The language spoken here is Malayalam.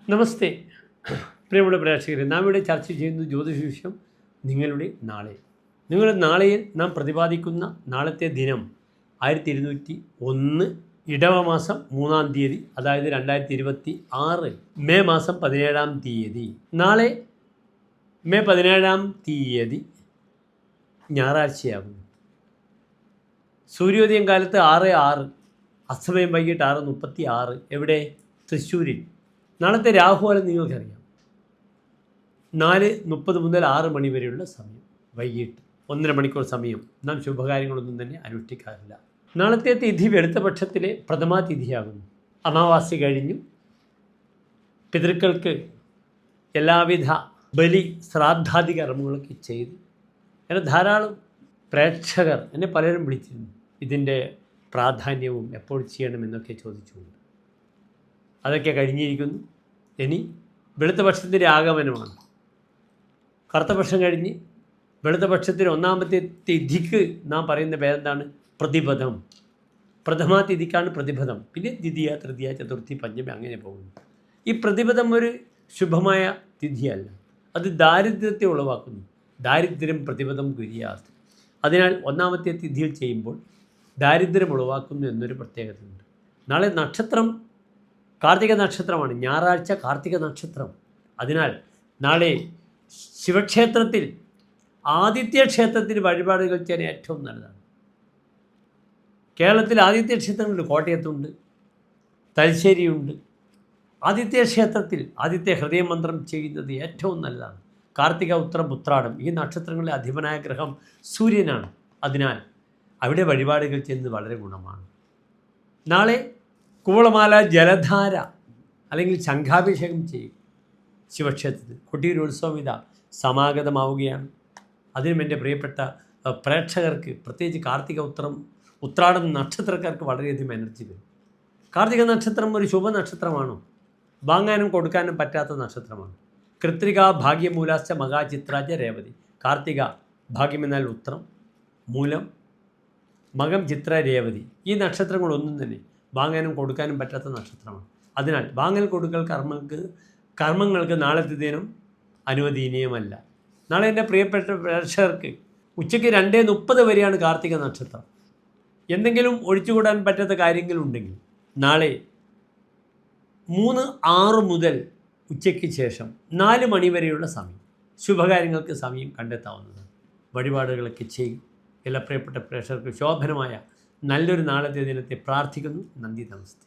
നമസ്തേ പ്രിയമുള്ള പ്രേക്ഷകരെ, നാം ഇവിടെ ചർച്ച ചെയ്യുന്ന ജ്യോതിഷ വിഷയം നിങ്ങളുടെ നാളെ. നിങ്ങളുടെ നാളെയിൽ നാം പ്രതിപാദിക്കുന്ന നാളത്തെ ദിനം 1201 ഇടവമാസം 3-ാം തീയതി, അതായത് 2026 മെയ് മാസം 17-ാം തീയതി. നാളെ മെയ് 17-ാം തീയതി ഞായറാഴ്ചയാകുന്നു. സൂര്യോദയം കാലത്ത് 6:06, അസ്തമയം വൈകിട്ട് 6:36. എവിടെ? തൃശ്ശൂരിൽ. നാളത്തെ രാഹുകാലം നിങ്ങൾക്കറിയാം. 4:30 മുതൽ 6 മണി വരെയുള്ള സമയം, വൈകിട്ട് 1.5 മണിക്കൂർ സമയം നാം ശുഭകാര്യങ്ങളൊന്നും തന്നെ അനുഷ്ഠിക്കാറില്ല. നാളത്തെ തിഥി വെളുത്ത പക്ഷത്തിലെ പ്രഥമാ തിഥിയാകുന്നു. അമാവാസി കഴിഞ്ഞു. പിതൃക്കൾക്ക് എല്ലാവിധ ബലി ശ്രാദ്ധാദി കർമ്മങ്ങളൊക്കെ ചെയ്ത് എന്നെ ധാരാളം പ്രേക്ഷകർ എന്നെ പലരും വിളിച്ചിരുന്നു. ഇതിൻ്റെ പ്രാധാന്യവും എപ്പോൾ ചെയ്യണമെന്നൊക്കെ ചോദിച്ചുകൊണ്ട്. അതൊക്കെ കഴിഞ്ഞിരിക്കുന്നു. ഇനി വെളുത്ത പക്ഷത്തിൻ്റെ ആഗമനമാണ്. കറുത്ത പക്ഷം കഴിഞ്ഞ് വെളുത്ത പക്ഷത്തിന് 1-ാമത്തെ തിഥിക്ക് നാം പറയുന്ന പേരെന്താണ്? പ്രതിപദം. പ്രഥമാ തിഥിക്കാണ് പ്രതിപദം. പിന്നെ ദ്വിതീയ, തൃതീയ, ചതുർത്ഥി, പഞ്ചമി അങ്ങനെ പോകുന്നു. ഈ പ്രതിപദം ഒരു ശുഭമായ തിഥിയല്ല. അത് ദാരിദ്ര്യത്തെ ഉളവാക്കുന്നു. ദാരിദ്ര്യം പ്രതിപദം കുര്യാത്. അതിനാൽ 1-ാമത്തെ തിഥിയിൽ ചെയ്യുമ്പോൾ ദാരിദ്ര്യം ഉളവാക്കുന്നു എന്നൊരു പ്രത്യേകതയുണ്ട്. നാളെ നക്ഷത്രം കാർത്തിക നക്ഷത്രമാണ്. ഞായറാഴ്ച കാർത്തിക നക്ഷത്രം. അതിനാൽ നാളെ ശിവക്ഷേത്രത്തിൽ, ആദിത്യ ക്ഷേത്രത്തിൽ വഴിപാടുകൾ ചെയ്യാൻ ഏറ്റവും നല്ലതാണ്. കേരളത്തിൽ ആദിത്യ ക്ഷേത്രങ്ങളുണ്ട്. കോട്ടയത്തുണ്ട്, തലശ്ശേരിയുണ്ട്. ആദിത്യ ക്ഷേത്രത്തിൽ ആദിത്യ ഹൃദയമന്ത്രം ചെയ്യുന്നത് ഏറ്റവും നല്ലതാണ്. കാർത്തിക, ഉത്രം, ഉത്രാടം ഈ നക്ഷത്രങ്ങളിലെ അധിപനായ ഗ്രഹം സൂര്യനാണ്. അതിനാൽ അവിടെ വഴിപാടുകൾ ചെയ്യുന്നത് വളരെ ഗുണമാണ്. നാളെ കൂവളമാല, ജലധാര അല്ലെങ്കിൽ ശംഖാഭിഷേകം ചെയ്യും ശിവക്ഷേത്രത്തിൽ. കൊട്ടിയൂരുത്സവം ഇതാ സമാഗതമാവുകയാണ്. അതിനും എൻ്റെ പ്രിയപ്പെട്ട പ്രേക്ഷകർക്ക്, പ്രത്യേകിച്ച് കാർത്തിക, ഉത്രാടം നക്ഷത്രക്കാർക്ക് വളരെയധികം എനർജി വരും. കാർത്തിക നക്ഷത്രം ഒരു ശുഭ നക്ഷത്രമാണോ? വാങ്ങാനും കൊടുക്കാനും പറ്റാത്ത നക്ഷത്രമാണ്. കൃത്രിക, ഭാഗ്യമൂലാശ്ച, മഹാചിത്രാച, രേവതി. കാർത്തിക ഭാഗ്യമെന്നാൽ ഉത്രം, മൂലം, മകം, ചിത്ര, രേവതി. ഈ നക്ഷത്രങ്ങളൊന്നും തന്നെ വാങ്ങാനും കൊടുക്കാനും പറ്റാത്ത നക്ഷത്രമാണ്. അതിനാൽ വാങ്ങൽ കൊടുക്കൽ കർമ്മങ്ങൾക്ക് നാളത്തെ ദിനം അനുവദനീയമല്ല. നാളെ എൻ്റെ പ്രിയപ്പെട്ട പ്രേക്ഷകർക്ക് ഉച്ചയ്ക്ക് 2:30 വരെയാണ് കാർത്തിക നക്ഷത്രം. എന്തെങ്കിലും ഒഴിച്ചുകൂടാൻ പറ്റാത്ത കാര്യങ്ങളുണ്ടെങ്കിൽ നാളെ 3:06 മുതൽ ഉച്ചയ്ക്ക് ശേഷം 4 മണി വരെയുള്ള സമയം ശുഭകാര്യങ്ങൾക്ക് സമയം കണ്ടെത്താവുന്നതാണ്. വഴിപാടുകളൊക്കെ ചെയ്യും. എല്ലാ പ്രിയപ്പെട്ട പ്രേക്ഷകർക്ക് ശോഭനമായ നല്ലൊരു നാളത്തെ ദിനത്തെ പ്രാർത്ഥിക്കുന്നു. നന്ദി, നമസ്തേ.